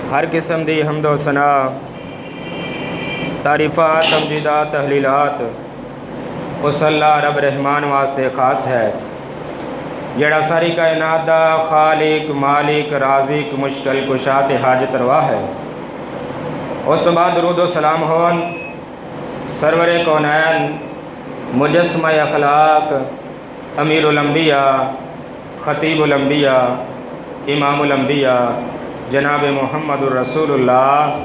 हर किस्म दी हम्दो सना तारीफ़ात तमजीदात तहलीलात उस अल्लाह रब रहमान वास्ते ख़ास है जड़ा सारी कायनात दा खालिक मालिक राज़िक मुश्किल कुशा ते हाजत रवा है। उस तो बाद दुरूद व सलाम होन सरवर कौनैन मुजस्समा अखलाक अमीरुल अंबिया खतीबुल अंबिया इमामुल अंबिया जनाब मुहम्मदुर रसूलुल्लाह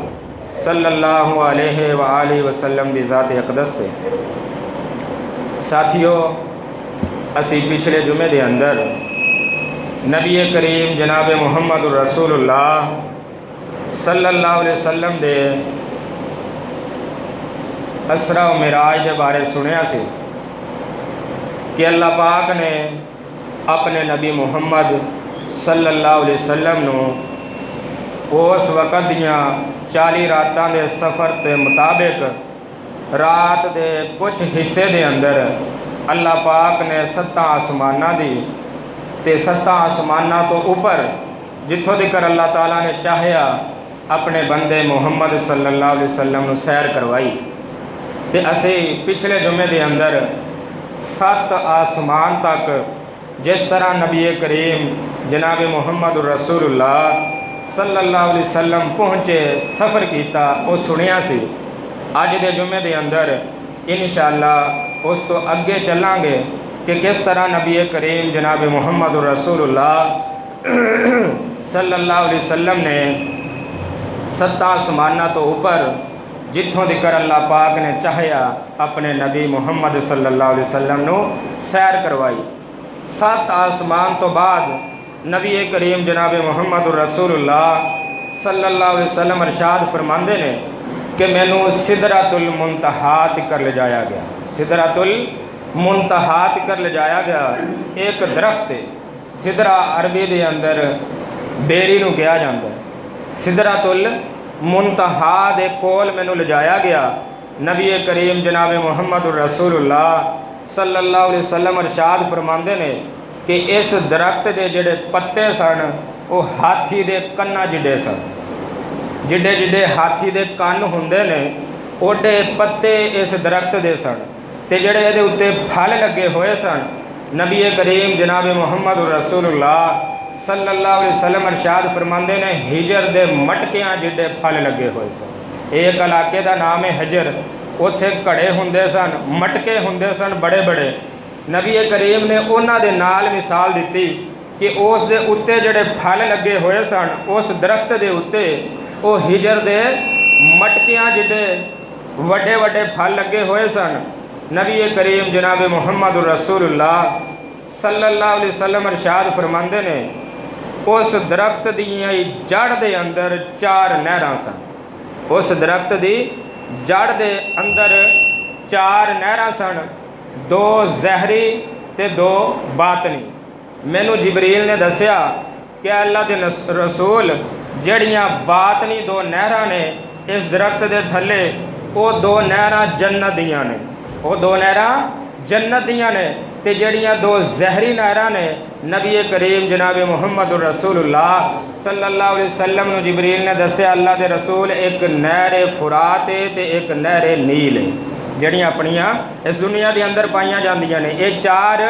सल्लल्लाहु अलैहि व आलिहि वसल्लम दी ज़ात अक़दस ते साथियों, असी पिछले जुमे दे अंदर नबी करीम जनाब मुहम्मदुर रसूलुल्लाह सल्लल्लाहु अलैहि वसल्लम दे असरा व मिराज दे बारे सुनिया सी कि अल्लाह पाक ने अपने नबी मुहम्मद सल्लल्लाहु अलैहि वसल्लम नू उस वक़्त दियां 40 रातां दे सफ़र के मुताबिक रात दे कुछ हिस्से दे अंदर अल्लाह पाक ने 7 आसमानां दी ते 7 आसमानां तो ऊपर जिथों तक अल्लाह ताला ने चाहया अपने बंदे मुहम्मद सल्लल्लाहु अलैहि वसल्लम नू सैर करवाई। ते असी पिछले जुमे दे अंदर 7 आसमान तक जिस तरह नबी करीम जनाब मुहम्मद रसूलुल्लाह सल्लल्लाहु अलैहि वसल्लम पहुँचे सफ़र किया वो सुनिया सी। अज दे जुमे दे अंदर इंशाअल्लाह उस तो अगे चलांगे कि किस तरह नबी करीम जनाब मुहम्मद रसूलुल्लाह सल्लल्लाहु अलैहि वसल्लम ने 7 आसमानां तो ऊपर जिथों दिकर अल्लाह पाक ने चाहया अपने नबी मुहम्मद सल्लल्लाहु अलैहि वसल्लम नू सैर करवाई। 7 आसमान तो बाद नबी करीम जनाब मुहम्मद रसूलुल्लाह सल्लल्लाहु अलैहि वसल्लम इरशाद फरमांदे ने कि मैनू सिदरतुल मुंतहा तक ले जाया गया। सिदरतुल मुंतहा तक ले जाया गया एक दरख्त है। सिदरा अरबी दे अंदर बेरी नू कहा जाता है। सिदरतुल मुंतहा दे कोल मैनू ले जाया गया। नबी करीम जनाब मुहम्मद रसूलुल्लाह सल्लल्लाहु अलैहि वसल्लम इरशाद फरमांदे ने कि इस दरख्त के जिहड़े पत्ते सन वो हाथी दे कन्ना जिड्डे सन। जिड्डे जिड्डे हाथी दे कन्न हुंदे ने ओडे पत्ते इस दरख्त दे सन। ते जिहड़े इहदे उत्ते फल लगे हुए सन नबी करीम जनाब मुहम्मद रसूलुल्लाह सल्लल्लाहु अलैहि वसल्लम इरशाद फरमांदे ने हिजर दे मटकियां जिड्डे फल लगे हुए सन। एक इलाके का नाम है हिजर। उत्थे घड़े हुंदे सन, मटके हुंदे सन बड़े बड़े। नबी करीम ने उन्हां दे नाल मिसाल दी कि उस दे उत्ते जिहड़े फल लगे हुए सन उस दरख्त दे उत्ते वो हिजर दे मटकियां जिड्डे वड्डे वड्डे फल लगे हुए सन। नबी करीम जनाब मुहम्मद रसूलुल्लाह सल्लल्लाहु अलैहि वसल्लम इरशाद फरमांदे ने उस दरख्त दी जड़ दे अंदर 4 नहरां सन। उस दरख्त दी जड़ दे अंदर 4 नहरां सन, 2 जहरी ते 2 बातनी। मैनू जिबरील ने दसिया कि अल्लाह के रसूल जड़ियाँ बातनी 2 नहरां ने इस दरख्त के थले वो 2 नहरां जन्नत दियाँ ने। वो 2 नहरां जन्नत दियाँ ने ते जड़ियाँ 2 जहरी नहरां ने नबी करीम जनाब मुहम्मद रसूलुल्लाह सल्लल्लाहु अलैहि वसल्लम नू जिबरील ने दसिया अल्लाह के रसूल एक नहर फुरात है ते एक नहर नील है जड़ियाँ अपनियाँ इस दुनिया के अंदर पाइयां जांदियां ने। ये 4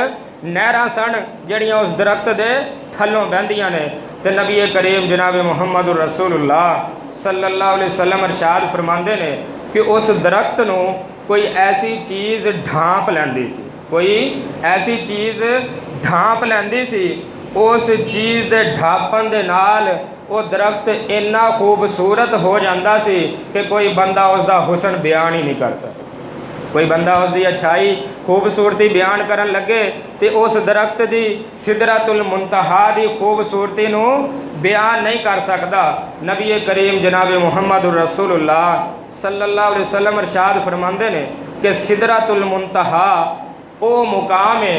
नहरां सन जड़ियाँ उस दरख्त के थलों बहंदियां ने। ते नबी करीम जनाब मुहम्मद रसूलुल्लाह सल्लल्लाहु अलैहि वसल्लम इरशाद फरमांदे ने कि उस दरख्त नू कोई ऐसी चीज़ ढांप लैंदी सी, कोई ऐसी चीज़ ढांप लैंदी सी। उस चीज़ के ढापन दे नाल वो दरख्त इन्ना खूबसूरत हो जाता सी कि कोई बंदा उसका हुसन बयान ही नहीं कर सकता। कोई बंदा उसकी अच्छाई खूबसूरती बयान करन लगे तो उस दरख्त की सिदरतुल मुंतहा की खूबसूरती नू बयान नहीं कर सकता। नबी करीम जनाब मुहम्मद रसूलुल्लाह सल्लल्लाहु अलैहि वसल्लम इरशाद फरमांदे ने कि सिदरतुल मुंतहा वो मुकाम है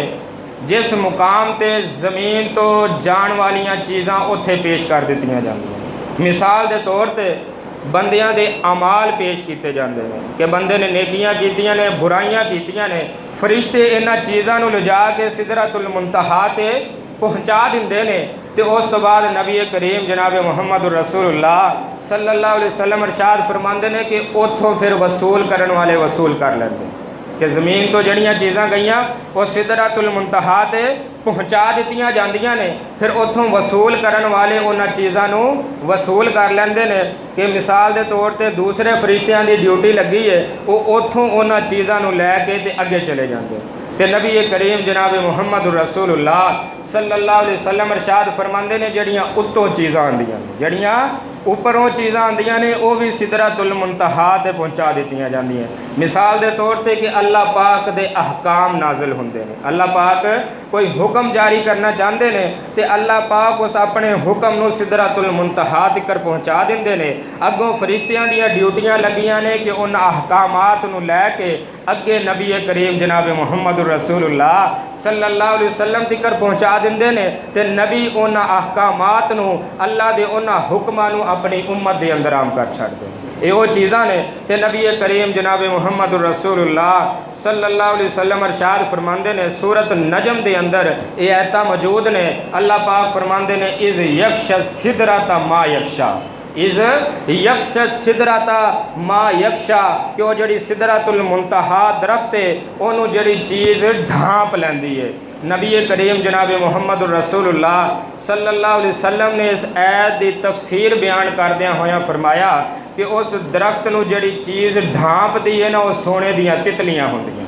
जिस मुकाम ते ज़मीन तो जान वालियां चीज़ां उत्थे पेश कर दित्तियां जांदियां। मिसाल के तौर पर बंदियां दे अमाल पेश किए जाते हैं कि बंदे ने नेकियां कीतियां ने बुराइयां कीतियां ने। फरिश्ते इन्हां चीज़ां नूं लिजा के सिदरतुल मुंतहा ते पहुँचा दिंदे ने तो उस तो बाद नबी करीम जनाब मुहम्मद रसूलुल्लाह सल्लल्लाहु अलैहि वसल्लम इरशाद फरमाते हैं कि उतों फिर वसूल करने वाले वसूल कर लेंगे कि ज़मीन तो जड़ियाँ चीज़ां गईयां वो सिदरतुल मुंतहा ते पहुँचा दित्तियां जांदियां ने, फिर उतों वसूल करने वाले उन्होंने चीज़ों को वसूल कर लेंदे ने कि मिसाल के तौर पर दूसरे फरिश्तियां की ड्यूटी लगी है, वो उतों उन्होंने चीज़ों को लैके ते अगे चले जाते हैं। तो नबी करीम जनाब मुहम्मद रसूलुल्लाह सल्लल्लाहु अलैहि वसल्लम इरशाद फरमाते हैं जड़ियाँ उत्तों चीज़ां आंदियां ने, जड़ियाँ उपरों चीज़ां आंदियां ने, वो भी सिदरतुल मुंतहा ते पहुँचा दित्तियां जांदियां। मिसाल के तौर पर कि अल्लाह पाक दे अहकाम नाजिल होंदे ने, अल्लाह पाक कोई हुक्म जारी करना चाहते हैं तो अल्लाह पाक उस अपने हुक्म नूं सिदरतुल मुंतहा तक पहुँचा देंदे ने। अगों फरिश्तियां दियां ड्यूटियां लगियां ने कि उन अहकामात नूं लैके अगे नबी करीम जनाब मुहम्मद रसूलुल्लाह सल्लल्लाहु अलैहि वसल्लम तक पहुँचा देंदे ने। ते नबी उन अहकामात नूं अल्लाह दे उन हुक्मां नूं अपनी उम्मत दे अंदर आम कर छड्डदे ने। ये वो चीज़ां ने ते नबी करीम जनाब मुहम्मद रसूलुल्लाह सल्लल्लाहु अलैहि वसल्लम इरशाद फरमाते ने सूरत नजम दे अंदर ये आयतां मौजूद ने। अल्लाह पाक फरमाते ने इज़ यक्श सिदरता मा यक्शा, इज़ यक्श सिदरता मा यक्शा कि वो जड़ी सिदरतुल मुंतहा दरख्त है उन्हों जड़ी चीज़ ढांप लैंदी है। नबी करीम जनाब मुहम्मद रसूलुल्लाह सल्लल्लाहु अलैहि वसल्लम ने इस ऐत की तफसीर बयान करदियां होया फरमाया कि उस दरख्त नूं जड़ी चीज़ ढांपदी है ना, वो सोने दियां तितलियां होंदियां।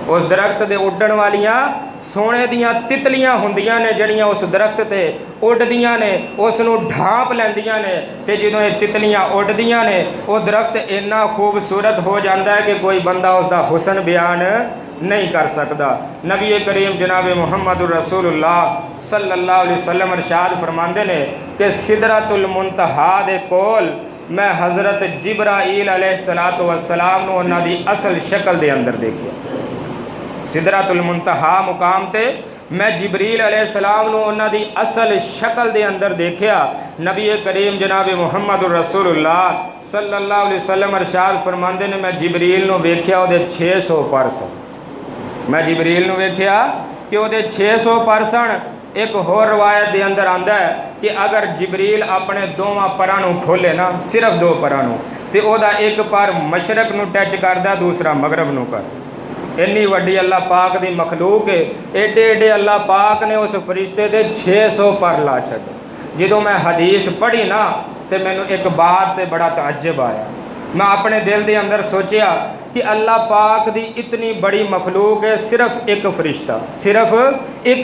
उस दरख्त दे उड्डण वालियां सोने दियां तितलियां होंदियां ने, जड़ियां उस दरख्त ते उड्डदियां ने, उस नूं ढांप लैंदियां ने। ते जदों ये तितलियां उड्डदियां ने वो दरख्त इन्ना खूबसूरत हो जाता है कि कोई बंदा उसका हुसन बयान नहीं कर सकता। नबी करीम जनाब मुहम्मद रसूलुल्लाह सल्लल्लाहु अलैहि वसल्लम इरशाद फरमाते ने कि सिदरतुल मुंतहा दे कोल मैं हज़रत जिब्राईल अलैहिस्सलातु वस्सलाम नूं उन्हां दी असल शक्ल दे अंदर देखिया। सिदरतुल मुंतहा मुकाम ते मैं जिब्रील अलैहिस्सलाम नूं उन्हां दी असल शक्ल दे अंदर देखिया। नबी करीम जनाब मुहम्मद रसूलुल्लाह सल्लल्लाहु अलैहि वसल्लम इरशाद फरमाते ने मैं जिब्रील नूं वेख्या उहदे 600 पर सन। मैं जिब्रील नूं वेख्या कि उहदे 600 पर सन। एक होर रवायत के अंदर आंदा है कि अगर जिब्रील अपने दोवां परां नूं खोले ना, सिर्फ दो परां नूं, ते ओहदा एक पर मशरक नूं टच करदा, दूसरा मगरब नूं कर। इन्नी वड्डी अल्लाह पाक की मखलूक है। एडे एडे अल्लाह पाक ने उस फरिश्ते दे 600 पर ला छड्डे। जदों मैं हदीस पढ़ी ना तो मैनू एक बात ते बड़ा तअज्जुब आया। मैं अपने दिल के अंदर सोचिया कि अल्लाह पाक की इतनी बड़ी मखलूक है, सिर्फ एक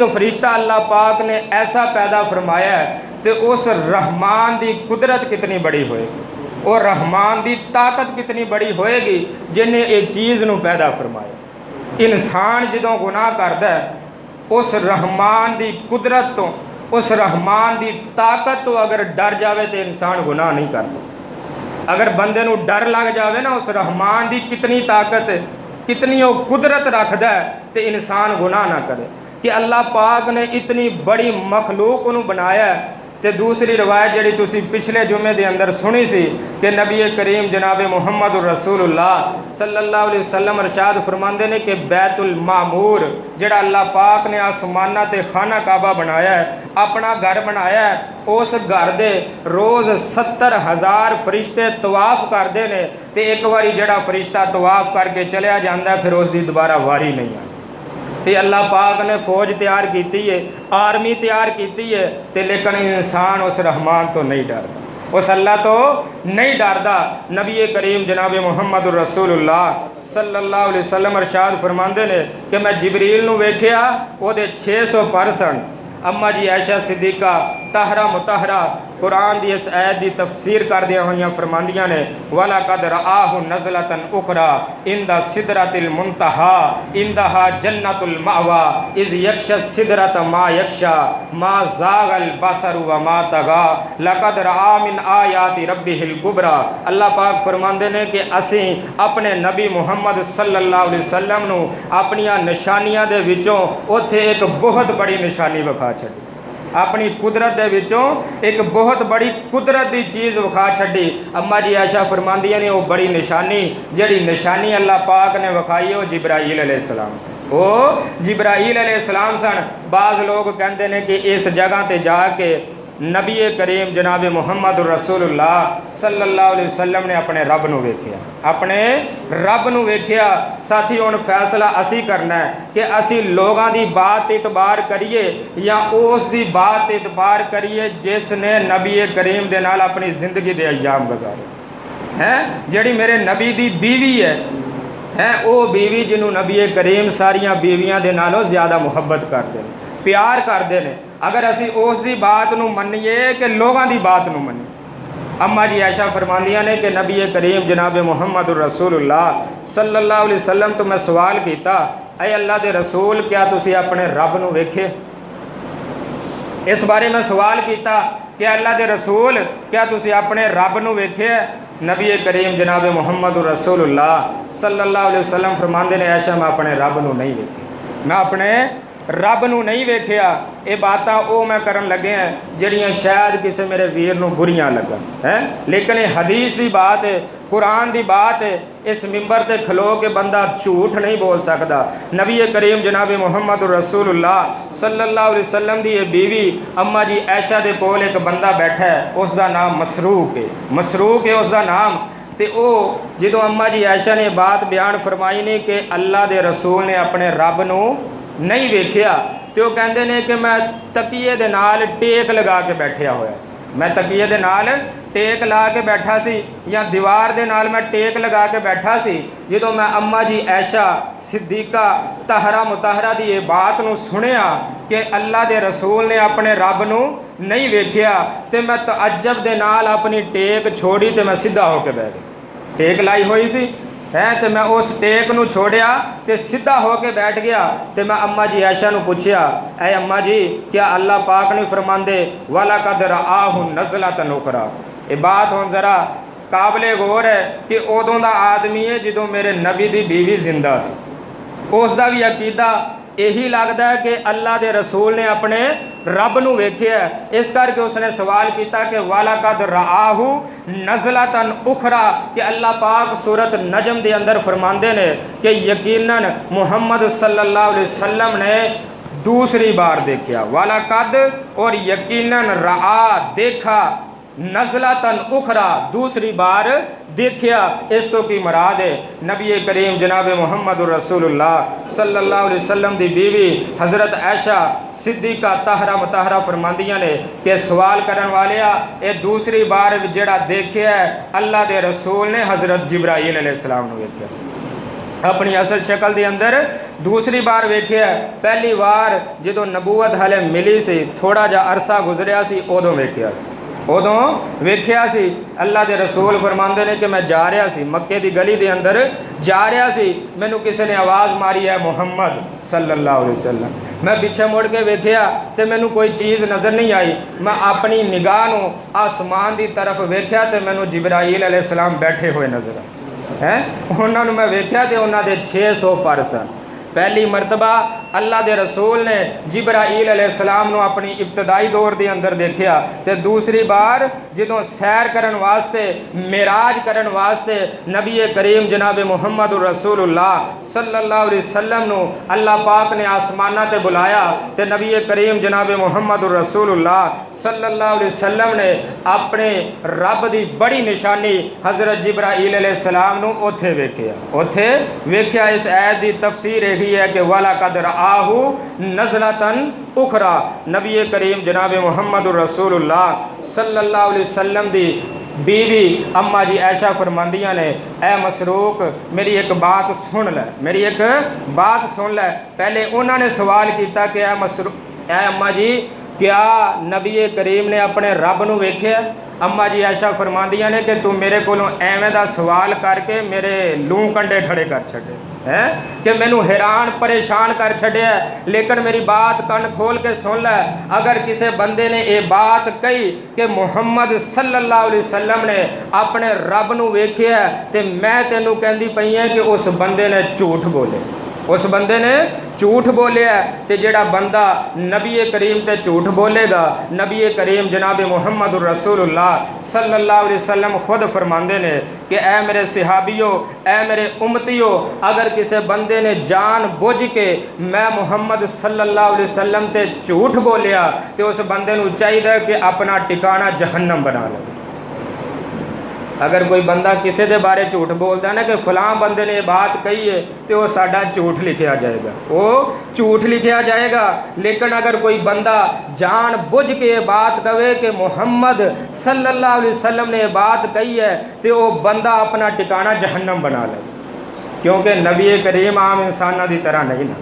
फरिश्ता अल्लाह पाक ने ऐसा पैदा फरमाया है, तो उस रहमान की कुदरत कितनी बड़ी होएगी, और रहमान की ताकत कितनी बड़ी होएगी जिन्हें एक चीज़ नूं पैदा फरमाया। इंसान जदों गुनाह करता है उस रहमान की कुदरत तो, उस रहमान की ताकत तो अगर डर जाए तो इंसान गुनाह नहीं करता। अगर बंदे नूं डर लग जाए ना उस रहमान की कितनी ताकत है, कितनी वो कुदरत रखता है, तो इंसान गुनाह ना करे कि अल्लाह पाक ने इतनी बड़ी मखलूक नूं बनाया है। तो दूसरी रवायत जिहड़ी तुसीं पिछले जुमे के अंदर सुनी सी कि नबी करीम जनाब मुहम्मद रसूलुल्लाह सल्लल्लाहु अलैहि वसल्लम इरशाद फरमाते हैं कि बैतुल मामूर जिहड़ा अल्लाह पाक ने आसमाना ते खाना काबा बनाया है, अपना घर बनाया है, उस घर दे रोज़ 70,000 फरिश्ते तवाफ करते हैं। तो एक बारी जिहड़ा फरिश्ता तवाफ करके चलिया जाता है फिर उसकी दोबारा वारी नहीं आती। ये अल्लाह पाक ने फौज तैयार की है, आर्मी तैयार की है, तो लेकिन इंसान उस रहमान तो नहीं डरता, उस अल्लाह तो नहीं डरता। नबी करीम जनाब मुहम्मद रसूलुल्लाह सल्लल्लाहु अलैहि वसल्लम इरशाद फरमाते ने कि मैं जिब्रील नूं वेख्या उहदे 600 पर सन। अम्मा जी आयशा सिद्दीका तहरा मुतहरा कुरान की इस ऐत की तफसीर करदियां होइयां फरमांदियां ने वाला कद रआहु नज़लतन उखरा इंदा सिदरतिल मुंतहा इंदहा जन्नतुल मावा इज़ यक्श सिदरत मा यक्शा मा ज़ागल बसर व मा तगा लकद रआ मिन आयाति रब्बिहिल कुबरा। अल्लाह पाक फरमांदे ने कि असीं अपने नबी मुहम्मद सल्लल्लाहु अलैहि वसल्लम नूं अपनियां निशानियां दे विचों उत्थे एक बहुत बड़ी निशानी विखा छड्डी, अपनी कुदरत दे विचों एक बहुत बड़ी कुदरत की चीज़ विखा छड्डी। अम्मा जी आयशा फरमांदियां ने वो बड़ी निशानी जिहड़ी निशानी अल्लाह पाक ने विखाई वो जिब्राईल अलैहिस्सलाम से, वो जिब्राईल अलैहिस्सलाम सन। बाज़ लोग कहते हैं कि इस जगह पर जाके नबी करीम जनाब मुहम्मद रसूलुल्लाह सल्लल्लाहु अलैहि वसल्लम ने अपने रब नूं वेख्या, अपने रब नूं वेख्या। साथी हुण फैसला असी करना है कि असी लोगों की बात इतबार करिए या उस दी बात इतबार करिए जिसने नबी करीम दे नाल अपनी ज़िंदगी दे अयाम गुजारे हैं। जिहड़ी मेरे नबी दी बीवी है वो बीवी जिन्हों नबी करीम सारिया बीवियां दे नालों ज़्यादा मुहब्बत करते हैं, प्यार करते हैं। अगर असी उस दी बात नूं मन्नीए कि लोगों की बात नूं मन्नीए। अम्मा जी ऐशा फरमांदियां ने कि नबी करीम जनाब मुहम्मद रसूलुल्लाह सल्लल्लाहु अलैहि वसल्लम तो मैं सवाल किया, ऐ अल्लाह दे रसूल क्या तुसी अपने रब नूं वेखे? इस बारे मैं सवाल किया कि अल्लाह दे रसूल क्या तुसी अपने रब नूं वेखे? नबी करीम जनाब मुहम्मद रसूलुल्लाह सल्लल्लाहु अलैहि वसल्लम फरमांदे ने, ऐशा मैं अपने रब नूं नहीं वेखे, मैं अपने रब नूं नहीं वेख्या। ये बातां वो मैं करन लगे हैं जिहड़ियां शायद किसी मेरे वीर नूं बुरियां लगन हैं, लेकिन ये हदीस की बात है, कुरान की बात है। इस मिंबर ते खलो के बंदा झूठ नहीं बोल सकता। नबी करीम जनाब मुहम्मद रसूलुल्लाह सल्लल्लाहु अलैहि वसल्लम की ये बीवी अम्मा जी ऐशा दे कोल एक बंदा बैठा है, उसका नाम मसरूक है, मसरूक है उसका नाम। तो वो जो अम्मा जी ऐशा ने बात बयान फरमाई ने कि अल्लाह के रसूल ने अपने रब नूं नहीं वेख्या, तो वो कहते हैं कि मैं तकिए दे नाल टेक लगा के बैठा होया सी, मैं तकिए दे नाल टेक ला के बैठा सी या दीवार दे नाल मैं टेक लगा के बैठा सी। जो मैं अम्मा जी ऐशा सिद्दीका तहरा मुतहरा दी ये बात नूं सुनिया कि अल्लाह दे रसूल ने अपने रब नूं नहीं वेख्या, तो मैं तअज्जब दे नाल अपनी टेक छोड़ी तो मैं सीधा होके बैठ गया। टेक लाई हुई सी है तो मैं उस टेक नूं छोड़िया तो सीधा होके बैठ गया। तो मैं अम्मा जी ऐशा नूं पुछया, ऐ अम्मा जी क्या अल्लाह पाक नहीं फरमांदे वाला कदर आहु नज़लतन उखरा? ये बात हुण ज़रा काबिले गौर है कि उदों दा आदमी है जो मेरे नबी दी बीवी जिंदा सी, उसका भी अकीदा यही लगता है कि अल्लाह के रसूल ने अपने रब नूं वेख्या। इस करके उसने सवाल किया कि वाला कद राहू नज़लतन उखरा, कि अल्लाह पाक सूरत नजम के अंदर फरमाते ने कि यकीनन मुहम्मद सल्लल्लाहु अलैहि वसल्लम ने दूसरी बार देखा, वाला कद और यकीनन रा देखा, नज़लतन उखरा दूसरी बार देखा। इस तो की मुराद है नबी करीम जनाब मुहम्मद रसूलुल्लाह सल्लल्लाहु अलैहि वसल्लम की बीवी हज़रत ऐशा सिद्दीका तहरा मुतहरा फरमांदियां ने कि सवाल करन वालिया ये दूसरी बार जिहड़ा देखिया है अल्लाह के रसूल ने हज़रत जिब्राईल अलैहिस्सलाम नूं वेख्या अपनी असल शक्ल के अंदर दूसरी बार वेख्या। पहली बार जो नबूवत हले मिली सी थोड़ा जा अरसा गुजरिया सी उदों वेख्या सी, उदों वेख्या सी। अल्लाह के रसूल फरमाते ने कि मैं जा रहा सी मक्के की गली के अंदर जा रहा सी, मैनू किसी ने आवाज़ मारी है मुहम्मद सल्लल्लाहु अलैहि वसल्लम। मैं पीछे मुड़ के वेख्या तो मैनू कोई चीज़ नज़र नहीं आई। मैं अपनी निगाह नूं आसमान की तरफ वेख्या तो मैनू जिब्राईल अलैहिस्सलाम बैठे हुए नज़र आए हैं। उन्होंने मैं वेख्या तो उन्होंने 600 पर सन। पहली मरतबा अल्लाह के रसूल ने जिब्राईल अलैहिस्सलाम नूं अपनी इब्तदाई दौर के अंदर देखा, तो दूसरी बार जो सैर करन वास्ते मेराज करन वास्ते नबी करीम जनाब मुहम्मद रसूलुल्लाह सल्लल्लाहु अलैहि वसल्लम नूं अल्लाह पाक ने आसमाना ते बुलाया, तो नबी करीम जनाब मुहम्मद रसूलुल्लाह सल्लल्लाहु अलैहि वसल्लम ने अपने रब की बड़ी निशानी हज़रत जिब्राईल अलैहिस्सलाम नूं उत्थे वेख्या। इस ऐत की तफसीर यही है कि वाला कदर आहू नज़लतन उखरा। नबी करीम जनाब मुहम्मद रसूलुल्लाह सल्लल्लाहु अलैहि वसल्लम दी बीवी अम्मा जी ऐशा फरमांदियां ने, ऐ मसरूक मेरी एक बात सुन लै, मेरी एक बात सुन लै। पहले उन्होंने सवाल किया कि ऐ मसरूक, ऐ अम्मा जी क्या नबी करीम ने अपने रब नूं वेख्या? अम्मा जी ऐशा फरमांदियां ने कि तू मेरे कोलों एवें दा सवाल करके मेरे लूं कंडे खड़े कर छड़े है कि मैनू हैरान परेशान कर छड़िया। लेकिन मेरी बात कन खोल के सुन लै, अगर किसी बंदे ने ये बात कही कि मुहम्मद सल्लल्लाहु अलैहि वसल्लम ने अपने रब नूं वेख्या तो मैं तेनू कहंदी पई है कि उस बंदे ने झूठ बोले, उस बंदे ने झूठ बोलिया। तो जिहड़ा बंदा नबी करीम ते झूठ बोलेगा, नबी करीम जनाब मुहम्मद रसूलुल्लाह सल्लल्लाहु अलैहि वसल्लम खुद फरमाते ने कि ऐ मेरे सहाबियों, ऐ मेरे उम्मतियों, अगर किसी बंदे ने जान बुझ के मैं मुहम्मद सल्लल्लाहु अलैहि वसल्लम ते झूठ बोलिया तो उस बंदे नूं चाहिए कि अपना ठिकाना जहन्नम बना ले। अगर कोई बंदा किसी के बारे झूठ बोलता है ना कि फलां बंदे ने बात कही है तो वह साडा झूठ लिखा जाएगा, वो झूठ लिखा जाएगा। लेकिन अगर कोई बंदा जान बुझ के बात कहे कि मुहम्मद सल्लल्लाहु अलैहि वसल्लम ने बात कही है तो वह बंदा अपना ठिकाना जहन्नम बना ले, क्योंकि नबी करीम आम इंसानों की तरह नहीं ना,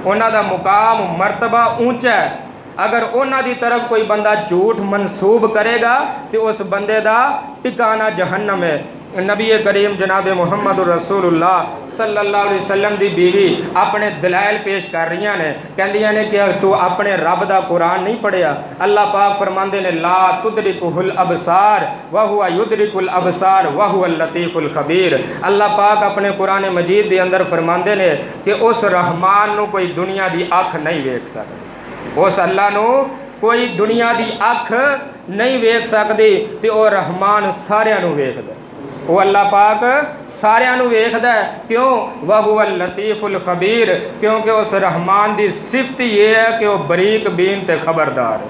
उन्हों का मुकाम मरतबा ऊंचा है। अगर उन्हों की तरफ कोई बंदा झूठ मनसूब करेगा तो उस बंदे का ठिकाना जहन्नम है। नबी करीम जनाब मुहम्मद रसूलुल्लाह सल्लल्लाहु अलैहि वसल्लम की बीवी अपने दलाइल पेश कर रही ने, कहंदियां ने कि तू अपने रब का कुरान नहीं पढ़िया। अल्लाह पाक फरमाते ने ला तुदरिकुल अबसार व हुवा युदरिकुल अबसार व हुवल लतीफुल खबीर। अल्लाह पाक अपने कुरान मजीद के अंदर फरमाते ने कि उस रहमान नू कोई दुनिया की अख नहीं वेख सकती, उस अल्लाह नू कोई दुनिया की अख नहीं वेख सकती, तो वह रहमान सारिਆਂ नू वेखदा, वो अल्लाह पाक सारिਆਂ नू वेखदा। क्यों? वह हुवल लतीफुल खबीर, क्योंकि उस रहमान की सिफत ये है कि वह बरीक बीन ते खबरदार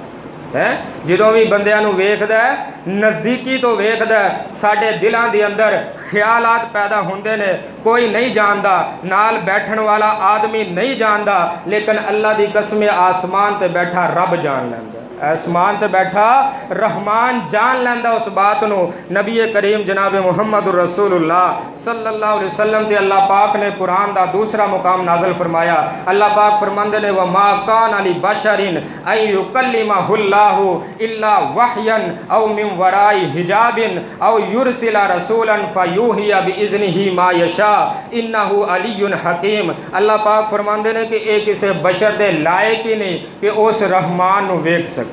है। जो भी बंदियां नू वेखदा नज़दीकी तो वेखदा, साडे दिलों के अंदर ख्यालात पैदा होंदे ने, कोई नहीं जानता, नाल बैठन वाला आदमी नहीं जानता, लेकिन अल्लाह की कसम आसमान ते बैठा रब जान लैंदा, आसमान ते बैठा रहमान जान लैंदा उस बात नू। नबी करीम जनाब मुहम्मद रसूलुल्लाह सल्लल्लाहु अलैहि वसल्लम ते अल्लाह पाक ने कुरान का दूसरा मुकाम नाज़िल फरमाया। अल्लाह पाक फरमांदे ने व मा कान अली बशरिन अन युकल्लिमहुल्लाहु इल्ला वहयन औ मिन वराई हिजाबिन औ युरसिला रसूलन फयूहिया बिइज़्निही मा यशा इन्नहु अलियुन हकीम। अल्लाह पाक फरमांदे ने कि ये किसी बशर दे लायक ही नहीं कि उस रहमान नू वेख सके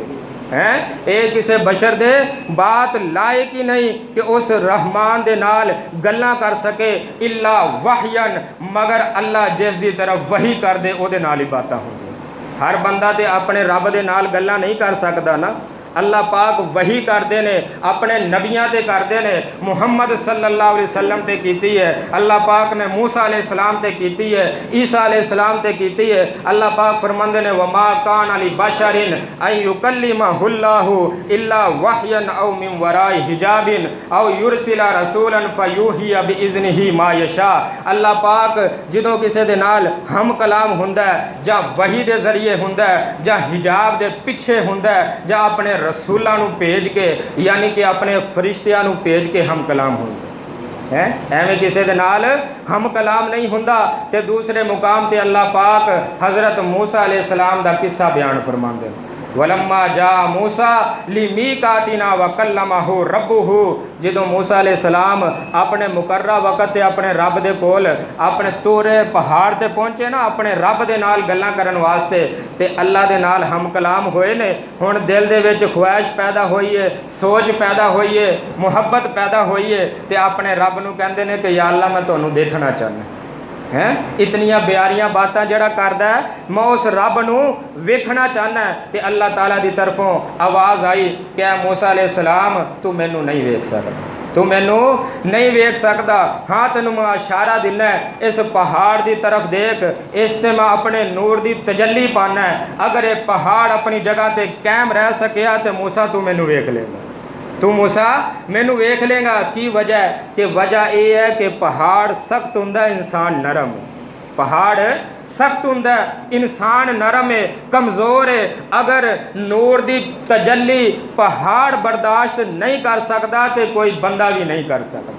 हैं, ये किसी बशर दे बात लायक ही नहीं कि उस रहमान दे नाल गल्लां कर सके, इल्ला वहयन, मगर अल्लाह जिस दी तरफ वही कर दे ओदे नाल ही बातां होंदियां। हर बंदा ते अपने रब दे नाल गल्लां नहीं कर सकदा ना, अल्लाह पाक वही करते ने, अपने नबियां ते करते ने, मुहम्मद सल्लल्लाहु अलैहि वसल्लम ते कीती है, अल्लाह पाक ने मूसा अलैहिस्सलाम ते कीती है, ईसा अलैहिस्सलाम ते कीती है। अल्लाह पाक फरमांदे ने व मा कान अली बशरिन अन युकल्लिमहुल्लाहु इल्ला वहयन औ मिन वराई हिजाबिन औ युरसिला रसूलन फयूहिया बिइज़्निही मा यशा। अल्लाह पाक जदों किसी दे नाल हम कलाम हुंदा है, जां वही दे जरिए हुंदा है, जां हिजाब दे पिछे हुंदा है, जां अपने रसूलों नू भेज के, यानी कि अपने फरिश्तियां नू भेज के हम कलाम होंगे है। एवं किसी दे नाल हम कलाम नहीं हुंदा। ते दूसरे मुकाम ते अल्लाह पाक हज़रत मूसा अलैहिस्सलाम दा किस्सा बयान फरमांदे ने, वलम्मा जा मूसा लिमीकातिना व कल्लमहु रब्बुहु। जदों मूसा अलैहिस्सलाम अपने मुकर्रा वक़्त ते अपने रब दे कोल अपने तोरे पहाड़ ते पहुँचे ना, अपने रब दे नाल गल्लां करन वास्ते, ते अल्लाह दे नाल हम कलाम होए ने। हुण दिल दे विच ख्वाहिश पैदा होई है, सोच पैदा होई है, मुहब्बत पैदा होई है, ते अपने रब नूं कहंदे ने कि या अल्लाह मैं तुहानूं देखना चाहना हैं, इतनियां प्यारियां बातां जड़ा करदा है, मैं उस रब नूं वेखना चाहना है। ते अल्लाह ताला दी तरफों आवाज़ आई कि ऐ मूसा अलैहिस्सलाम तू मैनू नहीं वेख सकदा, तू मैनू नहीं वेख सकदा। हाँ तेनू मैं इशारा दिना है, इस पहाड़ की तरफ देख, इससे मैं अपने नूर की तजल्ली पाना है। अगर ये पहाड़ अपनी जगह पर कायम रह सकिया तो मूसा तू मैनू वेख लेगा, तू मूसा मैनू वेख लेगा। की वजह है कि वजह यह है कि पहाड़ सख्त हुंदा, इंसान नरम है। पहाड़ सख्त हुंदा, इंसान नरम है, कमज़ोर है। अगर नूर की तजल्ली पहाड़ बर्दाश्त नहीं कर सकता तो कोई बंदा भी नहीं कर सकता।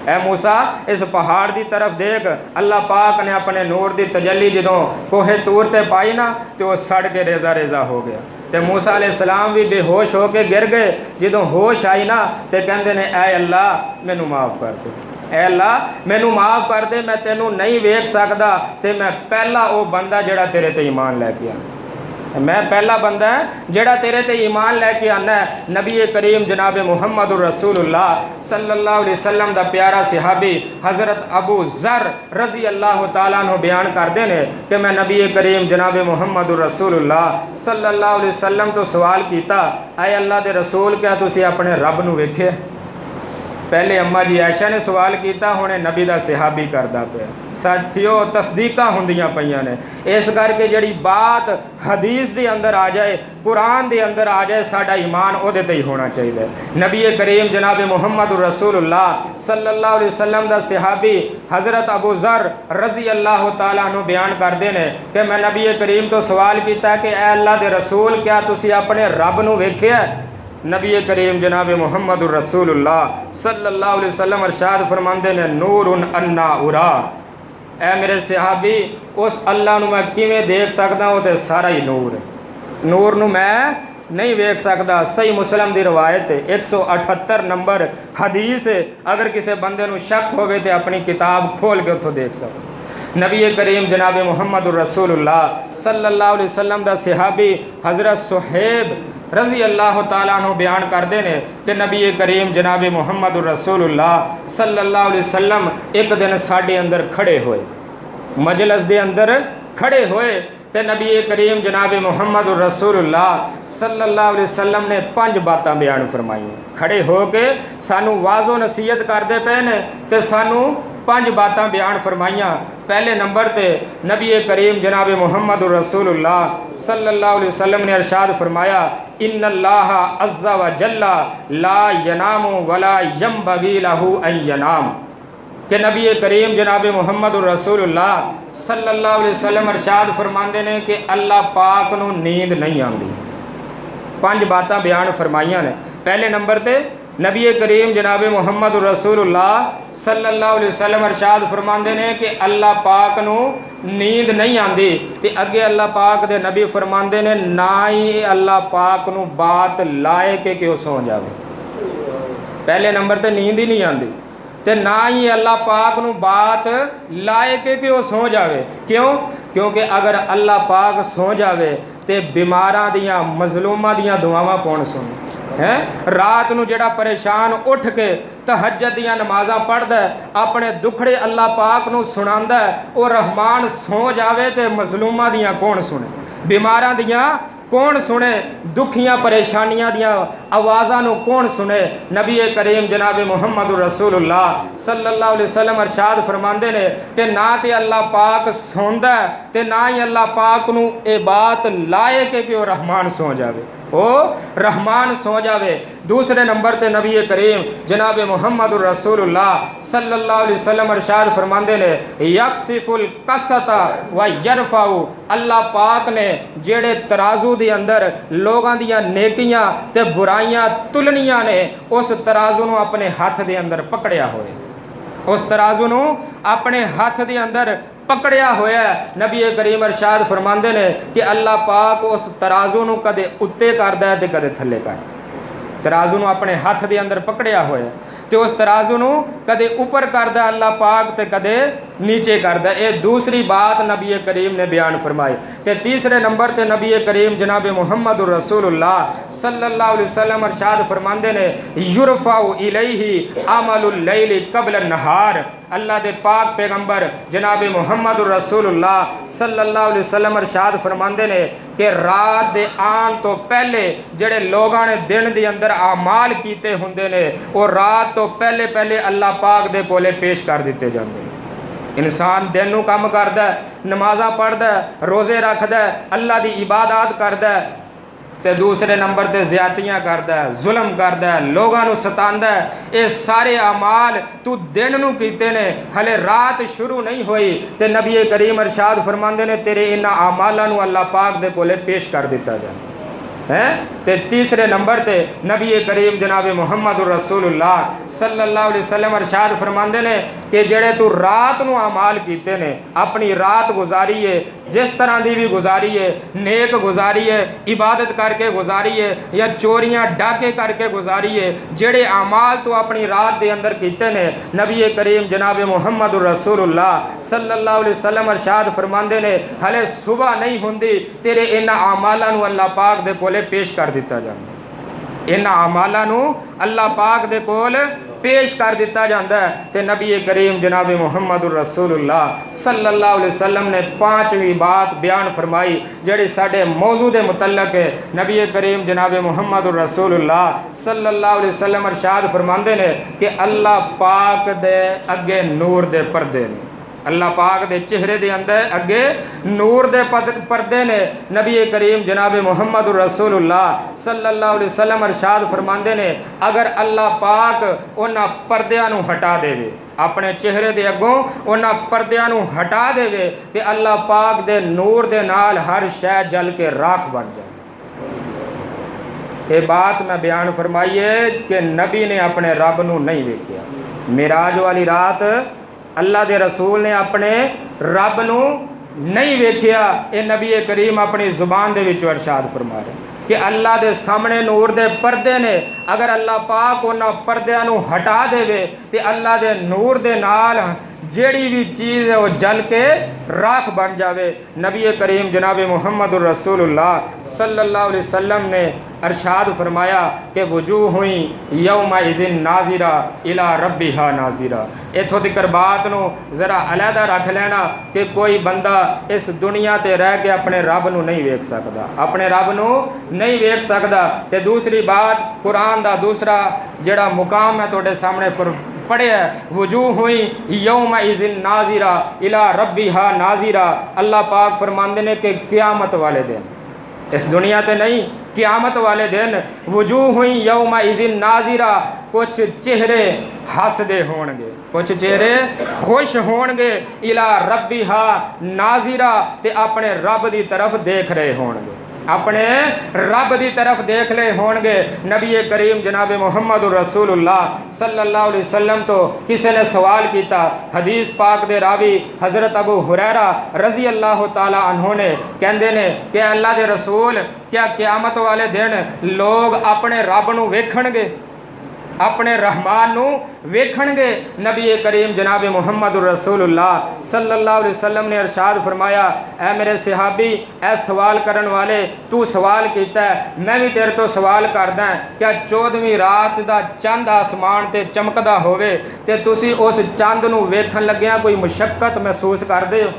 ऐ मूसा इस पहाड़ की तरफ देख। अल्लाह पाक ने अपने नूर की तजल्ली जदों कोहे तूर ते पाई ना तो वह सड़ के रेजा रेजा हो गया। तो मूसा अलैहिस्सलाम भी बेहोश हो के गिर गए। जदों होश आई ना तो कहते हैं ऐ अल्लाह मैनू माफ़ कर दे, ऐ अल्लाह मैनू माफ़ कर दे, मैं तेनू नहीं वेख सकदा, तो मैं पहला वो बंदा जड़ा तेरे ते ईमान लैके आया मैं पहला बंदा है जेड़ा तेरे ते ईमान लैके आना है। नबी करीम जनाब मुहम्मद रसूलुल्लाह सल्लल्लाहु अलैहि वसल्लम दा प्यारा सहाबी हज़रत अबू ज़र रज़ी अल्लाह तआला अन्हु बयान करते हैं कि मैं नबी करीम जनाब मुहम्मद रसूलुल्लाह सल्लल्लाहु अलैहि वसल्लम तो सवाल किया, आए अल्लाह के रसूल क्या तुसी अपने रब नूं वेख्या? पहले अम्मा जी आयशा ने सवाल किया, हुणे नबी दा सहाबी करदा पिया। साथियों तस्दीकां हुंदियां पईयां ने, इस करके जिहड़ी बात हदीस दे अंदर आ जाए, कुरान दे अंदर आ जाए, साडा ईमान उहदे ते ही होना चाहिए। नबी करीम जनाब मुहम्मद रसूलुल्लाह सल्लल्लाहु अलैहि वसल्लम दा सहाबी हज़रत अबू ज़र रज़ी अल्लाह तआला अन्हु बयान करते हैं कि मैं नबी करीम तो सवाल किया कि ऐ अल्लाह दे रसूल क्या तुसी अपने रब नूं वेख्या? नबी करीम जनाब मुहम्मद रसूलुल्लाह सल्लल्लाहु अलैहि वसल्लम अरशाद फरमाते ने, नूरुन अन्ना उरा, ऐ मेरे सहाबी उस अल्लाह नूं मैं किवें देख सकदा? वो तो सारा ही नूर है, नूर नूं मैं नहीं वेख सकता। सही मुस्लिम की रवायत है, 178 नंबर हदीस है। अगर किसी बंदे नूं शक होवे तो अपनी किताब खोल के उतों देख सकता। नबी करीम जनाब मुहम्मद रसूलुल्लाह सल्लल्लाहु अलैहि वसल्लम दा सहाबी हज़रत सुहैब रज़ी अल्लाह तआला अन्हु बयान करते हैं कि नबी करीम जनाब मुहम्मद रसूलुल्लाह सल्लल्लाहु अलैहि वसल्लम एक दिन साढ़े अंदर खड़े होए, मजलिस दे अंदर खड़े होए तो नबी करीम जनाब मुहम्मद रसूलुल्लाह सल्लल्लाहु अलैहि वसल्लम ने 5 बातें बयान फरमाई। खड़े हो के सानू वाज़ो नसीहत करते पे ने तो सानू 5 बातें बयान फरमाइयाँ। पहले नंबर ते नबी करीम जनाब मुहम्मद रसूलुल्लाह सल्लल्लाहु अलैहि वसल्लम ने अरशाद फरमाया, इन्नल्लाह अज़्ज़ा व जल्ला ला यनामु वला यंबगी लहू अन यनाम, कि नबी करीम जनाब मुहम्मद रसूलुल्लाह सल्लल्लाहु अलैहि वसल्लम अरशाद फरमाते हैं कि अल्लाह पाक नूं नींद नहीं आती। 5 बातें बयान फरमाइयाँ ने। पहले नंबर ते नबी करीम जनाब मुहम्मद रसूलुल्लाह सल्लल्लाहु अलैहि वसल्लम अरशाद फरमाते हैं कि अल्लाह पाक नूं नींद नहीं आती। तो अगे अल्लाह पाक दे नबी फरमाते हैं ना ही अल्लाह पाक नूं बात लाए के कि सौ जाए। पहले नंबर ते नींद ही नहीं आती तो ना ही अल्लाह पाक नूं बात लाए के कि सौ जाए। क्यों? क्योंकि अगर अल्लाह पाक सौ जाए तो बीमारां दियां मजलूमां दियां दुआवां कौन सुने है? रात नूं जिहड़ा परेशान उठ के तहज्जुद दियां नमाज़ां पढ़दा अपने दुखड़े अल्लाह पाक नूं सुणांदा वो रहमान सौ जाए तो मजलूमां दियां कौन सुने, बीमारां दियां कौन सुने, दुखियां परेशानियां दियां आवाज़ां नूं कौन सुने। नबी करीम जनाब मुहम्मद रसूलुल्लाह सल्लल्लाहु अलैहि वसल्लम अरशाद फरमाते ने कि ना तो अल्लाह पाक सौंदा ते ना ही अल्लाह पाक नूं ये बात लाए कि वो रहमान सौ जाए, ओ रहमान सो जावे। दूसरे नंबर ते नबी करीम जनाब मुहम्मद रसूलुल्लाह सल्लल्लाहु अलैहि वसल्लम अरशाद फरमाते ने, यक्सिफुल कसता व यरफाउ, अल्लाह पाक ने जेड़े तराजू दे अंदर लोगों दियां नेकियां ते बुराइयां तुलनियां ने उस तराजू नूं अपने हाथ दे अंदर पकड़िया होए, उस तराजू नूं अपने हाथ दे अंदर पकड़िया होया। नबी करीम अरशाद फरमाते ने कि अल्लाह पाक उस तराजू नूं कदे उत्ते करदा है ते कदे थल्ले कर, तराजू नूं अपने हाथ दे अंदर पकड़िया होया तो उस तराजू नूं कदे ऊपर करदा अल्लाह पाक ते कदे नीचे करदा। ये दूसरी बात नबी करीम ने बयान फरमाई। ते तीसरे नंबर ते नबी करीम जनाब मुहम्मद रसूलुल्लाह सल्लल्लाहु अलैहि वसल्लम अरशाद फरमाते ने, युरफाउ इलैहि अमलुल लैल क़ब्ल नहार, अल्लाह दे पाक पैगंबर जनाब मुहम्मद रसूलुल्लाह सल्लल्लाहु अलैहि वसल्लम अरशाद फरमाते ने कि रात दे आन तो पहले जेड़े लोगों ने दिन के अंदर आमाल कीते हुंदे ने वो रात तो पहले पहले अल्लाह पाक दे कोले पेश कर दिते जाते हैं। इंसान दिन नूं काम करदा, नमाज़ां पढ़दा, रोज़े रखदा, अल्लाह दी इबादत करदा ते दूसरे नंबर ते ज़्यादतियाँ करदा, जुल्म करदा, लोगों नूं सतांदा। ये सारे अमाल तू दिन नूं कीते ने, हले रात शुरू नहीं हुई ते नबी करीम अरशाद फरमांदे ने तेरे इन्हां अमालां नूं अल्लाह पाक दे कोले पेश कर दिता जाए। हैं। ते तीसरे नंबर ते नबी करीम जनाब मुहम्मद रसूलुल्लाह सल्लल्लाहु अलैहि वसल्लम इरशाद फरमाते ने कि जेड़े तू रात नूं अमाल कीते ने, अपनी रात गुजारी है, जिस तरह की भी गुजारी है, नेक गुजारी है, इबादत करके गुजारी है या चोरियां डाके करके गुजारी है, जेड़े अमाल तू अपनी रात के अंदर कीते ने, नबी करीम जनाब मुहम्मद रसूलुल्लाह सल्लल्लाहु अलैहि वसल्लम इरशाद फरमाते ने हले सुबह नहीं हुंदी तेरे इन्हां अमालां नूं अल्लाह पाक दे कोले पेश कर दिता जाता, इन्हां अमालां नूं अल्लाह पाक दे कोल पेश कर दिता जाता है। तो नबी करीम जनाब मुहम्मद रसूलुल्लाह सल्लल्लाहु अलैहि वसल्लम ने पांचवी बात बयान फरमाई जिहड़ी साडे मौजू दे मुतल्लक है। नबी करीम जनाब मुहम्मद रसूलुल्लाह सल्लल्लाहु अलैहि वसल्लम इरशाद फरमाते ने कि अल्लाह पाक दे अगे नूर दे पर्दे ने, अल्लाह पाक दे चेहरे दे अंदर अगे नूर दे पर्दे ने। नबी करीम जनाब मुहम्मद रसूलुल्लाह सल्लल्लाहु अलैहि वसल्लम इरशाद फरमाते ने अगर अल्लाह पाक उन्हां पर्दियां नूं हटा देवे, अपने चेहरे दे अगों उन्हां पर्दियां नूं हटा देवे ते अल्लाह पाक दे नूर दे नाल हर शै जल के राख बन जाए। ये बात मैं बयान फरमाई है कि नबी ने अपने रब नूं नहीं वेखिया। मिराज वाली रात अल्लाह दे रसूल ने अपने रब नूं नहीं वेखिया। ये नबी करीम अपनी जुबान दे विचों इरशाद फरमा रहे कि अल्लाह दे सामने नूर दे पर्दे ने, अगर अल्लाह पाक उन्हां पर्दियां नूं हटा देवे ते अल्लाह दे नूर दे नाल जेड़ी भी चीज़ है वो जल के राख बन जावे। नबी करीम जनाब मुहम्मद रसूलुल्लाह सल्लल्लाहु अलैहि वसल्लम ने अरशाद फरमाया कि वजूह हुई यौमा इज़िन नाजिरा इला रब्बिहा नाजिरा। इत्थों तिकर बात नूं ज़रा अलहदा रख लेना कि कोई बंदा इस दुनिया ते रह के अपने रब नूं नहीं वेख सकता, अपने रब नूं नहीं वेख सकता। ते दूसरी बात कुरान दा दूसरा जिहड़ा मुकाम मैं तुहाडे सामने पढ़िया वजूह हुई यौमा इज़िन नाजिरा इला रब्बिहा नाजिरा। अल्लाह पाक फरमाते ने कि क़यामत वाले दिन, इस दुनिया ते नहीं, क़यामत वाले दिन वजूह हुई यौमा इज़िन नाजिरा, कुछ चेहरे हसदे होणगे, कुछ चेहरे खुश होणगे, इला रब्बिहा नाजिरा ते अपने रब दी तरफ देख रहे होणगे, अपने रब दी तरफ देख ले होणगे। नबी करीम जनाब मुहम्मद रसूलुल्लाह सल्लल्लाहु अलैहि वसल्लम तो किसी ने सवाल किया, हदीस पाक दे रावी हज़रत अबू हुरैरा रज़ी अल्लाह ताला अन्हु ने कहंदे ने कि अल्लाह दे रसूल क्या क़यामत वाले दिन लोग अपने रब नूं वेखणगे, अपने रहमान नूं वेखणगे? नबी करीम जनाब मुहम्मद रसूलुल्लाह सल्लल्लाहु अलैहि वसल्लम ने इरशाद फरमाया, ऐ मेरे सहाबी, ऐ सवाल करन वाले, तू सवाल कीता है, मैं भी तेरे तो सवाल करदा, क्या 14वीं रात दा चंद आसमान ते चमकदा होवे ते तुसी उस चंद नूं वेखण लग्गिया कोई मुशक्कत महसूस करदे हो?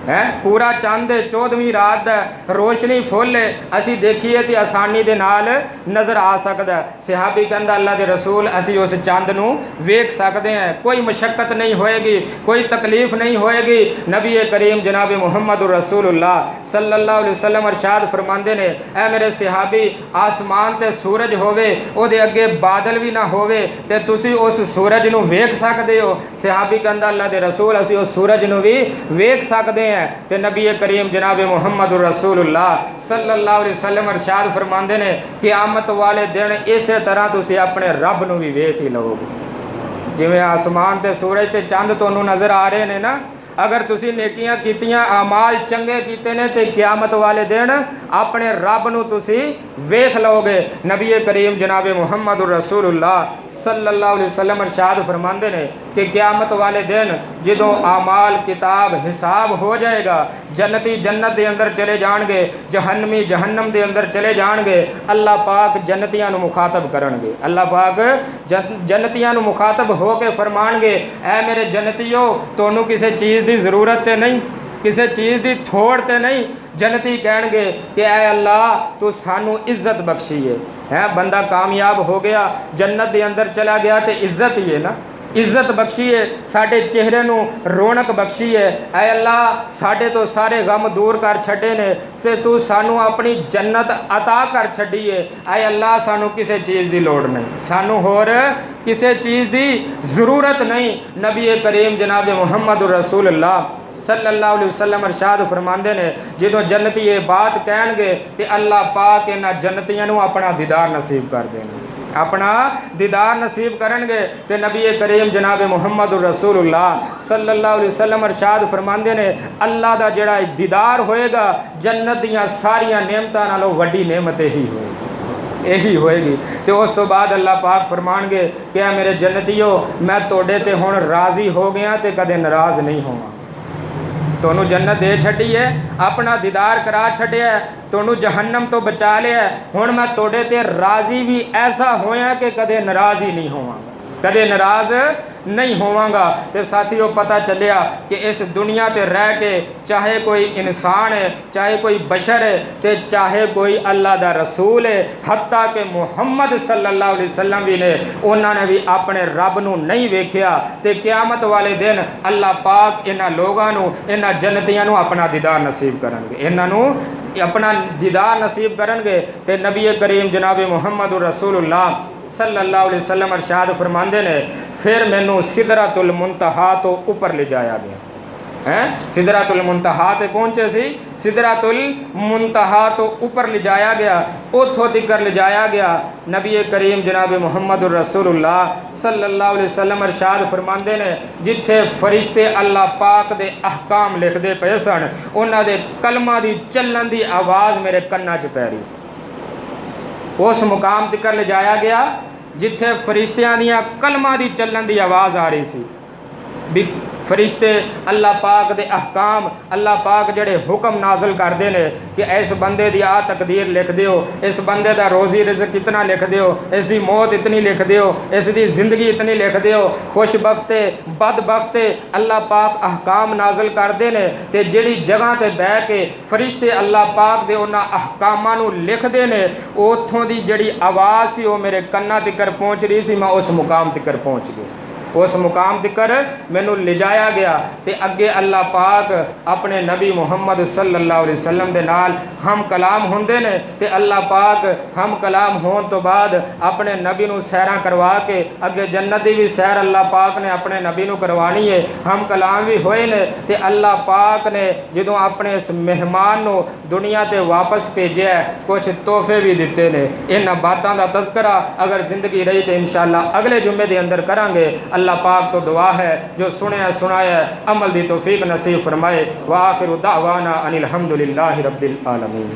है पूरा चंद 14वीं रात रोशनी फुल असी देखिए तो आसानी दे नाल नज़र आ सकता है। सहाबी कहंदा अल्लाह दे रसूल असी उस चंद नूं वेख सकते हैं, कोई मुशक्कत नहीं होएगी, कोई तकलीफ नहीं होएगी। नबी करीम जनाब मुहम्मद रसूलुल्लाह सल्लल्लाहु अलैहि वसल्लम इरशाद फरमाते ने, ऐ मेरे सहाबी, आसमान ते सूरज होवे उहदे अगे बादल भी ना होवे ते तुसी उस सूरज नूं वेख सकदे हो? सहाबी कहंदा अल्लाह दे रसूल असी उस सूरज नूं भी वेख सकते हैं। ते नबी करीम जनाब मुहम्मद रसूलुल्लाह सल्लल्लाहु अलैहि वसल्लम इरशाद फरमाते ने क़यामत वाले दिन इस तरह तुसी अपने रब नूं भी वेख ही लोगे, जिवें आसमान ते सूरज ते चंद तुहानूं नज़र आ रहे ने ना। अगर तुसी नेकियां कीतियां, अमाल चंगे कीते ने ते क़यामत वाले दिन अपने रब नूं तुसी वेख लोगे। नबी करीम जनाब मुहम्मद रसूलुल्लाह सल्लल्लाहु अलैहि वसल्लम इरशाद फरमाते ने कि क़यामत वाले दिन जदों अमाल किताब हिसाब हो जाएगा, जन्नती जन्नत के अंदर चले जाएंगे, जहन्नमी जहन्नम के अंदर चले जाएंगे। अल्लाह पाक जन्नतियां नूं मुखातब करनगे, अल्लाह पाक जन्नतियां नूं मुखातब हो के फरमानगे, ऐ मेरे जन्नतियों, तुहानूं किसी चीज़ की जरूरत तो नहीं, किसी चीज़ की थोड़ तो नहीं। जन्नती कहणगे कि ऐ अल्लाह तू सानू इज्जत बख्शी है, बंदा कामयाब हो गया, जन्नत के अंदर चला गया तो इज्जत ही है ना, इज्जत बख्शी है, साडे चेहरे नूं रौनक बख्शी है। ऐ अल्लाह साडे तो सारे गम दूर कर छड्डे ने से तू सानू अपनी जन्नत अता कर छड्डी है। ऐ अल्लाह सानू किसी चीज़ की लोड़ नहीं, सानू होर किसी चीज़ की ज़रूरत नहीं। नबी करीम जनाब मुहम्मद रसूलुल्लाह सल्लल्लाहु अलैहि वसल्लम अरशाद फरमांदे ने जो जन्नती ये बात कहणगे तो अल्लाह पाक इन्हां जन्नतियां नूं अपना दीदार नसीब कर देना, अपना दीदार नसीब करनगे। तो नबी करीम जनाब मुहम्मद रसूलुल्लाह सल्लल्लाहु अलैहि वसल्लम अरशाद फरमांदे ने अल्लाह दा जिहड़ा दीदार होएगा जन्नत दियां सारियां नेमतां नालों वड्डी नेमत ही होएगी, यही होएगी। तो उस तो बाद अल्लाह पाक फरमानगे कि मेरे जन्नतियों मैं तोड़े ते हुण राज़ी हो गया तो कदे नाराज़ नहीं होवां, तोनू जन्नत दे छड़ी है, अपना दीदार करा छड़िया, तोनू जहन्नम तो बचा लिया, हुण मैं तोड़े ते राज़ी भी ऐसा होया कि कदे नाराज़ ही नहीं होवांगा, कदे नाराज़ नहीं होवांगा। तो साथियों पता चलिया कि इस दुनिया ते रह के चाहे कोई इंसान है, चाहे कोई बशर है, तो चाहे कोई अल्लाह दा रसूल है, हत्ता कि मुहम्मद सल्लल्लाहु अलैहि वसल्लम भी ने उन्होंने भी अपने रब नूं नहीं वेख्या। तो क़यामत वाले दिन अल्लाह पाक इन्हां लोगां नूं, इन्हां जन्नतियां नूं अपना दीदार नसीब करनगे, इन्हां नूं अपना दीदार नसीब करनगे। तो नबी करीम जनाब मुहम्मद रसूलुल्लाह सल्लल्लाहु अलैहि वसल्लम अरशाद फरमांदे ने फिर मैनू सिदरतुल मुंतहा तो ऊपर ले जाया गया है, सिदरतुल मुंतहा ते पहुँचे सी, सिदरतुल मुंतहा तो ऊपर ले जाया गया, उथों तिकर ले जाया गया। नबी करीम जनाब मुहम्मद रसूलुल्लाह सल्लल्लाहु अलैहि वसल्लम अरशाद फरमांदे ने जिथे फरिश्ते अल्लाह पाक दे अहकाम लिखते पे सन उन्हां दे कलमां दी चलन दी आवाज़ मेरे कन्नां च पै रही सी, उस मुकाम तिकर ले जाया गया जिथे फरिश्तियां दियां कलमां दी चलन दी आवाज़ आ रही सी। भी फरिश्ते अल्लाह पाक दे अहकाम, अल्लाह पाक जड़े हुक्म नाजल करते हैं कि इस बंदे की आ तकदीर लिख दियो, इस बंदे का रोज़ी रिज़्क इतना लिख दियो, इसकी मौत इतनी लिख दियो, इसकी ज़िंदगी इतनी लिख दियो, खुशबख्ते बदबख्ते अल्लाह पाक अहकाम नाजल करते हैं। तो जिहड़ी जगह ते बह के फरिश्ते अल्लाह पाक दे उन्हां अहकामां नूं लिखते हैं उत्थों दी जिहड़ी आवाज़ सी वो मेरे कन्नां तिकर पहुँच रही सी, मैं उस मुकाम तिकर पहुँच गया, उस मुकाम तिकर मैनू ले जाया गया। तो अगे अल्लाह पाक अपने नबी मुहम्मद सल्लल्लाहु अलैहि वसल्लम दे नाल हम कलाम होंदे ने। तो अल्लाह पाक हम कलाम होने तो बाद अपने नबी नू सैरां करवा के अगे जन्नत की भी सैर अल्लाह पाक ने अपने नबी नू करवानी है, हम कलाम भी होए ने। तो अल्लाह पाक ने जो अपने इस मेहमान नू दुनिया ते वापस भेजा कुछ तोहफे भी दिते ने। इन्हां बातों का तज़करा अगर जिंदगी रही तो इंशाअल्लाह अगले जुम्मे के अंदर करांगे। अल्लाह पाक तो दुआ है जो सुने सुनाया अमल दी तौफीक नसीब फरमाए। व आखिरु दावाना अनिल हम्दुलिल्लाहि रब्बिल आलमीन।